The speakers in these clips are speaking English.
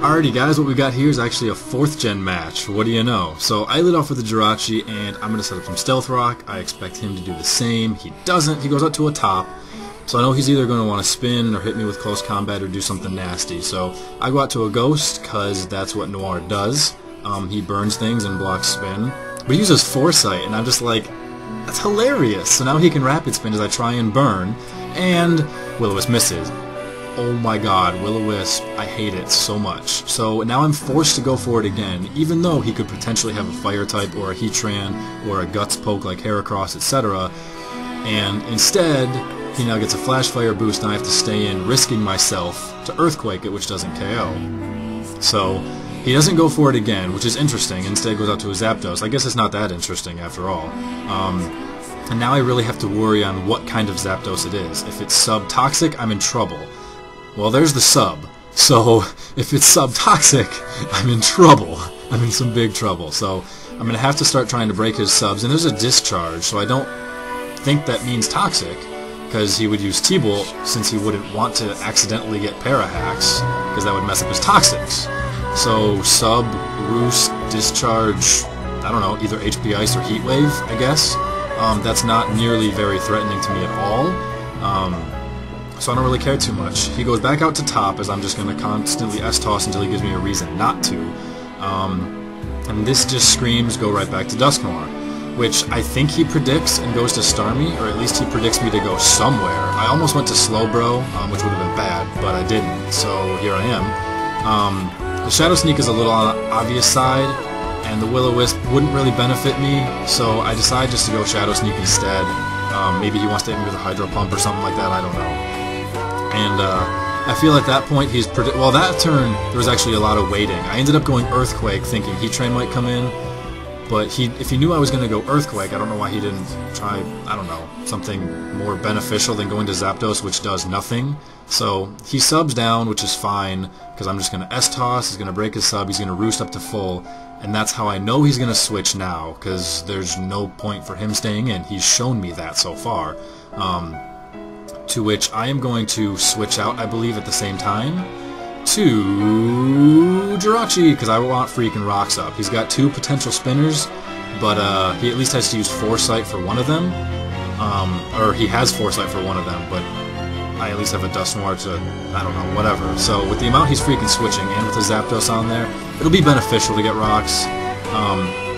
Alrighty guys, what we got here is actually a 4th gen match. What do you know? So I lead off with the Jirachi and I'm going to set up some Stealth Rock. I expect him to do the same. He doesn't. He goes up to a top. So I know he's either going to want to spin or hit me with close combat or do something nasty. So I go out to a Ghost because that's what Noir does. He burns things and blocks spin. But he uses Foresight and I'm just like, that's hilarious. So now he can rapid spin as I try and burn. And Will-O-Wisp misses. Oh my god, Will-O-Wisp, I hate it so much. So now I'm forced to go for it again, even though he could potentially have a Fire type or a Heatran or a Guts poke like Heracross, etc. And instead, he now gets a Flash Fire boost and I have to stay in, risking myself to Earthquake it, which doesn't KO. So he doesn't go for it again, which is interesting. Instead goes out to a Zapdos. I guess it's not that interesting after all. And now I really have to worry on what kind of Zapdos it is. If it's sub-toxic, I'm in trouble. Well, there's the sub. So, if it's sub-toxic, I'm in trouble. I'm in some big trouble. So, I'm going to have to start trying to break his subs. And there's a discharge, so I don't think that means toxic, because he would use T-Bolt since he wouldn't want to accidentally get Parahacks, because that would mess up his toxics. So, sub, roost, discharge, I don't know, either HP Ice or Heat Wave, I guess. That's not nearly very threatening to me at all. So I don't really care too much. He goes back out to top as I'm just going to constantly S-toss until he gives me a reason not to. And this just screams go right back to Dusknoir, which I think he predicts and goes to Starmie, or at least he predicts me to go somewhere. I almost went to Slowbro, which would have been bad, but I didn't, so here I am. The Shadow Sneak is a little on the obvious side, and the Will-O-Wisp wouldn't really benefit me, so I decide just to go Shadow Sneak instead. Maybe he wants to hit me with a Hydro Pump or something like that, I don't know. And I feel at that point he's well, that turn there was actually a lot of waiting. I ended up going Earthquake thinking Heatran might come in, but if he knew I was going to go Earthquake, I don't know why he didn't try, I don't know, something more beneficial than going to Zapdos, which does nothing. So he subs down, which is fine, because I'm just going to S-toss, he's going to break his sub, he's going to roost up to full, and that's how I know he's going to switch now, because there's no point for him staying in. He's shown me that so far. To which I am going to switch out, I believe, at the same time to Jirachi, because I want freaking rocks up. He's got 2 potential spinners, but he at least has to use Foresight for one of them. Or he has Foresight for one of them, but I at least have a Dusknoir to, I don't know, whatever. So with the amount he's freaking switching, and with the Zapdos on there, it'll be beneficial to get rocks.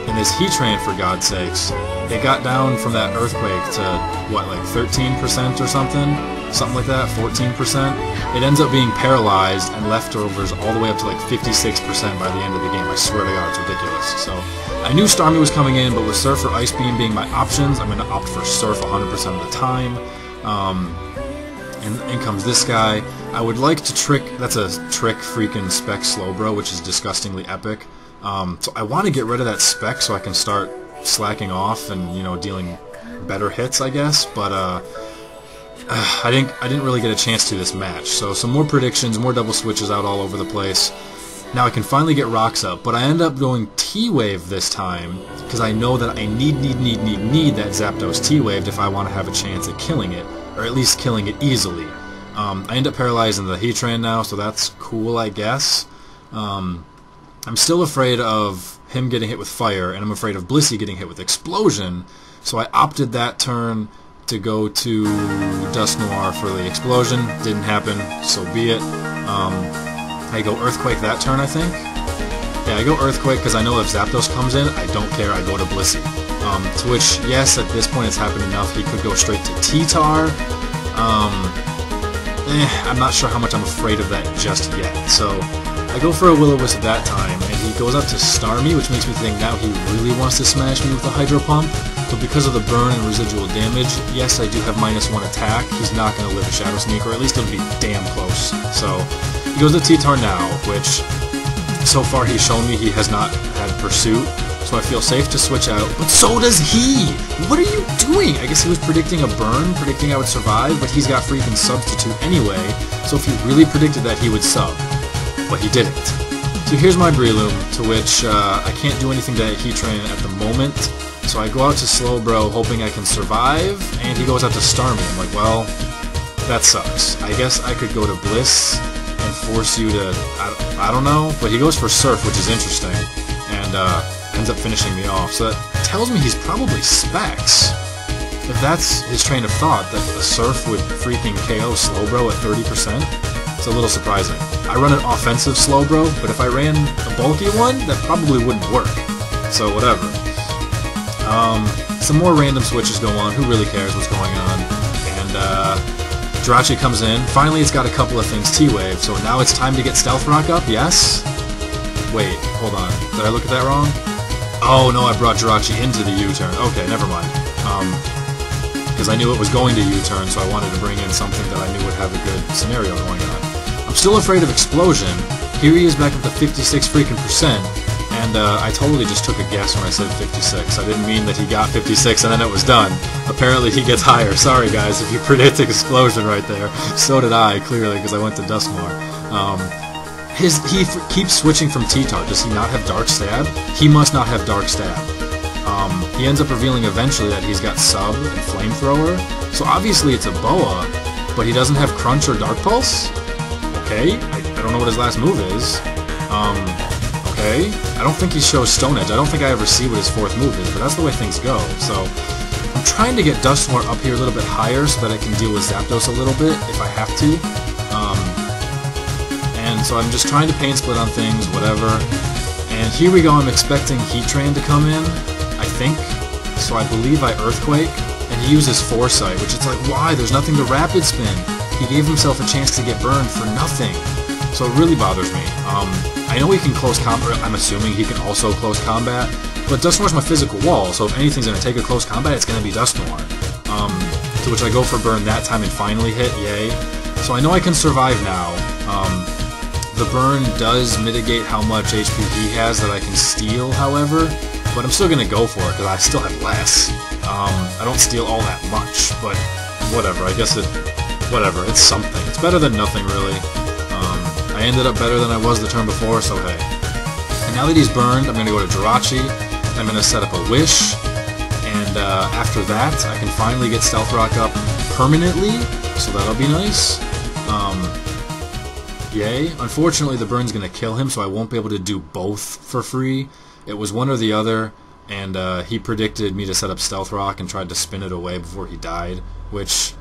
And this Heatran, for God's sakes, it got down from that Earthquake to, what, like 13% or something? Something like that, 14%? It ends up being paralyzed and leftovers all the way up to like 56% by the end of the game. I swear to God, it's ridiculous. So, I knew Starmie was coming in, but with Surf or Ice Beam being my options, I'm going to opt for Surf 100% of the time. And in comes this guy. I would like to trick, that's a trick freaking Spec Slowbro, which is disgustingly epic. So I want to get rid of that Spec so I can start slacking off and, you know, dealing better hits, I guess, but I didn't really get a chance to this match. So some more predictions, more double switches out all over the place. Now I can finally get rocks up, but I end up going T-Wave this time because I know that I need that Zapdos T-Waved if I want to have a chance at killing it, or at least killing it easily. I end up paralyzing the Heatran now, so that's cool, I guess. I'm still afraid of him getting hit with Fire, and I'm afraid of Blissey getting hit with Explosion, so I opted that turn to go to Dusknoir for the Explosion. Didn't happen, so be it. I go Earthquake that turn, I think? Yeah, I go Earthquake because I know if Zapdos comes in, I don't care, I go to Blissey. To which, yes, at this point it's happened enough, he could go straight to T-Tar. I'm not sure how much I'm afraid of that just yet, so I go for a Will-O-Wisp that time, and he goes up to Starmie, which makes me think now he really wants to smash me with a Hydro Pump. But because of the burn and residual damage, yes, I do have -1 attack. He's not going to live a Shadow Sneak, or at least it'll be damn close. So he goes to T-Tar now, which so far he's shown me he has not had Pursuit, so I feel safe to switch out. But so does he! What are you doing? I guess he was predicting a burn, predicting I would survive, but he's got freaking Substitute anyway, so if he really predicted that, he would sub. But he didn't. So here's my Breloom, to which I can't do anything to Heatran at the moment, so I go out to Slowbro hoping I can survive, and he goes out to Starmie. I'm like, well, that sucks. I guess I could go to Bliss and force you to, I don't know, but he goes for Surf, which is interesting, and ends up finishing me off. So that tells me he's probably Specs. If that's his train of thought, that a Surf would freaking KO Slowbro at 30%, it's a little surprising. I run an offensive Slowbro, but if I ran a bulky one, that probably wouldn't work. So whatever. Some more random switches go on, who really cares what's going on, and Jirachi comes in. Finally it's got a couple of things T-Wave, so now it's time to get Stealth Rock up, yes? Wait, hold on, did I look at that wrong? Oh no, I brought Jirachi into the U-turn. Okay, never mind. Because I knew it was going to U-turn, so I wanted to bring in something that I knew would have a good scenario going on. I'm still afraid of Explosion. Here he is back up to 56 freaking percent. And I totally just took a guess when I said 56. I didn't mean that he got 56 and then it was done. Apparently he gets higher. Sorry guys, if you predicted Explosion right there. So did I, clearly, because I went to Dustmore. He keeps switching from T-Tart. Does he not have Dark Stab? He must not have Dark Stab. He ends up revealing eventually that he's got Sub and Flamethrower. So obviously it's a Boa, but he doesn't have Crunch or Dark Pulse? Okay, I don't know what his last move is. Okay, I don't think he shows Stone Edge. I don't think I ever see what his fourth move is, but that's the way things go. So I'm trying to get Dustmore up here a little bit higher so that I can deal with Zapdos a little bit if I have to. And so I'm just trying to pain split on things, whatever. And here we go, I'm expecting Heatran to come in, I think. So I believe I Earthquake, and he uses Foresight, which it's like, why? There's nothing to Rapid Spin. He gave himself a chance to get burned for nothing. So it really bothers me. I know he can close combat, I'm assuming he can also close combat, but Dustmore's my physical wall, so if anything's going to take a close combat, it's going to be Dustmore. To which I go for burn that time and finally hit, yay. So I know I can survive now. The burn does mitigate how much HP he has that I can steal, however, but I'm still going to go for it because I still have less. I don't steal all that much, but whatever, I guess whatever, it's something. It's better than nothing, really. I ended up better than I was the turn before, so hey. And now that he's burned, I'm going to go to Jirachi, I'm going to set up a Wish, and after that, I can finally get Stealth Rock up permanently, so that'll be nice. Yay. Unfortunately, the burn's going to kill him, so I won't be able to do both for free. It was one or the other, and he predicted me to set up Stealth Rock and tried to spin it away before he died, which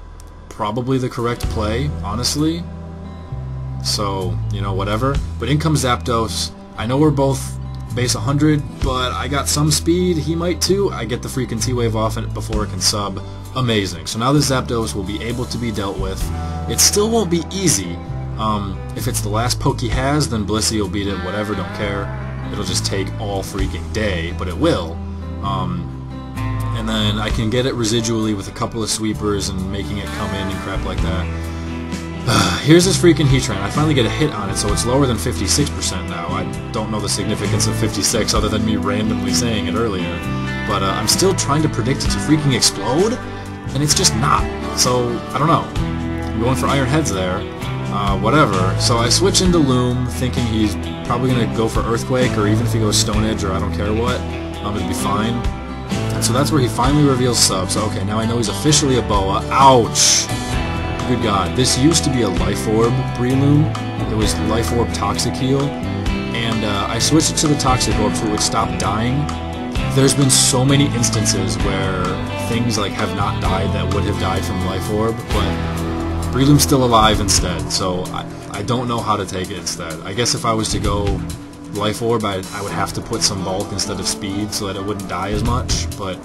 probably the correct play, honestly. So, you know, whatever. But in comes Zapdos. I know we're both base 100, but I got some speed. He might too. I get the freaking T-Wave off it before it can sub. Amazing. So now this Zapdos will be able to be dealt with. It still won't be easy. If it's the last poke he has, then Blissey will beat it. Whatever, don't care. It'll just take all freaking day, but it will. And then I can get it residually with a couple of sweepers and making it come in and crap like that. Here's this freaking Heatran. I finally get a hit on it, so it's lower than 56% now. I don't know the significance of 56 other than me randomly saying it earlier. But I'm still trying to predict it to freaking explode, and it's just not. So, I don't know. I'm going for Iron Heads there. Whatever. So I switch into Loom, thinking he's probably going to go for Earthquake, or even if he goes Stone Edge, or I don't care what, it'll be fine. And so that's where he finally reveals Sub. So, okay, now I know he's officially a Boa. Ouch! Good God, this used to be a Life Orb Breloom. It was Life Orb Toxic Heal, and I switched it to the Toxic Orb so it would stop dying. There's been so many instances where things like have not died that would have died from Life Orb, but Breloom's still alive instead, so I don't know how to take it instead. I guess if I was to go Life Orb, I would have to put some bulk instead of speed so that it wouldn't die as much, but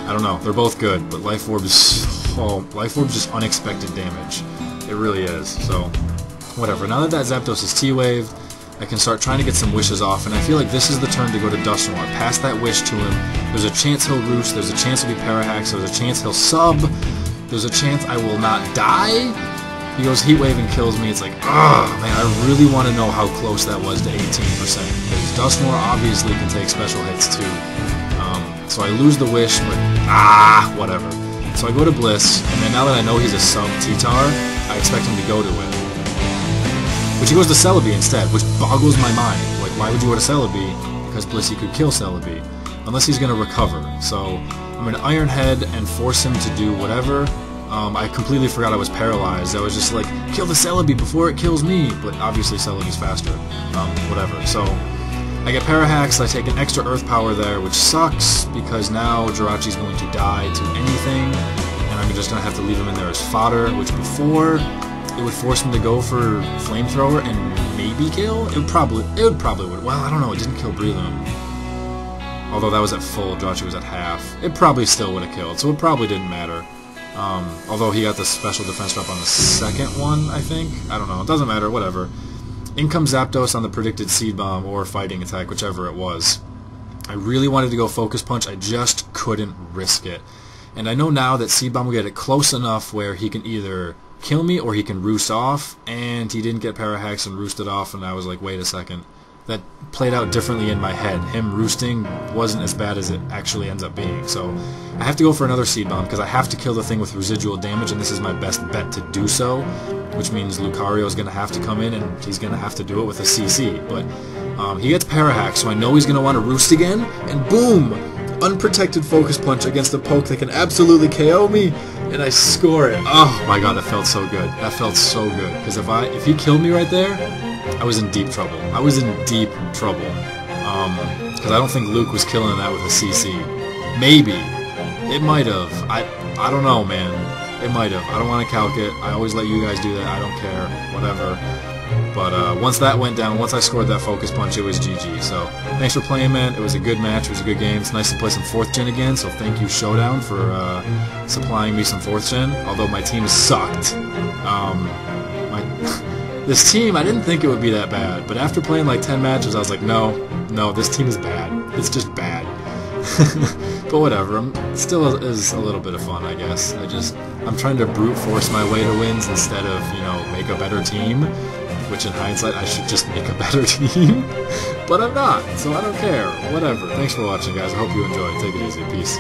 I don't know. They're both good, but Life Orb is... Oh, Life Orb's just unexpected damage. It really is, so whatever. Now that Zapdos is T-Wave, I can start trying to get some wishes off, and I feel like this is the turn to go to Dustmore. Pass that wish to him. There's a chance he'll Roost, there's a chance he'll be Parahax, there's a chance he'll Sub, there's a chance I will not die. He goes Heat Wave and kills me. It's like, ugh, man, I really want to know how close that was to 18%, because Dustmore obviously can take special hits too. So I lose the wish, but whatever. So I go to Bliss, and then now that I know he's a sub T-Tar, I expect him to go to it. Which he goes to Celebi instead, which boggles my mind. Like, why would you go to Celebi? Because Blissey could kill Celebi. Unless he's going to recover. So I'm going to Iron Head and force him to do whatever. I completely forgot I was paralyzed. I was just like, kill the Celebi before it kills me, but obviously Celebi's faster. Whatever. So I get Parahaxed, I take an extra Earth Power there, which sucks, because now Jirachi's going to die to anything, and I'm just going to have to leave him in there as fodder, which before, it would force him to go for Flamethrower and maybe kill? It probably would. Well, I don't know, it didn't kill Breloom. Although that was at full, Jirachi was at half. It probably still would have killed, so it probably didn't matter. Although he got the special defense drop on the second one, I think. I don't know, it doesn't matter, whatever. In comes Zapdos on the predicted Seed Bomb or Fighting Attack, whichever it was. I really wanted to go Focus Punch, I just couldn't risk it. And I know now that Seed Bomb will get it close enough where he can either kill me or he can roost off, and he didn't get Parahax and roosted off, and I was like, wait a second. That played out differently in my head. Him roosting wasn't as bad as it actually ends up being. So I have to go for another Seed Bomb because I have to kill the thing with residual damage, and this is my best bet to do so, which means Lucario is going to have to come in and he's going to have to do it with a CC. But he gets Parahax, so I know he's going to want to roost again, and boom! Unprotected Focus Punch against a poke that can absolutely KO me, and I score it. Oh my god, that felt so good. That felt so good. Because if he killed me right there, I was in deep trouble. I was in deep trouble. Because I don't think Luke was killing that with a CC. Maybe. It might have. I don't know, man. It might have. I don't want to calc it. I always let you guys do that. I don't care. Whatever. But once that went down, once I scored that Focus Punch, it was GG. So, thanks for playing, man. It was a good match. It was a good game. It's nice to play some 4th Gen again, so thank you, Showdown, for supplying me some 4th Gen, although my team sucked. This team, I didn't think it would be that bad, but after playing like 10 matches, I was like, no, this team is bad. It's just bad. But whatever, still is a little bit of fun, I guess. I'm trying to brute force my way to wins instead of, make a better team, which in hindsight, I should just make a better team. But I'm not, so I don't care. Whatever. Thanks for watching, guys. I hope you enjoyed. Take it easy. Peace.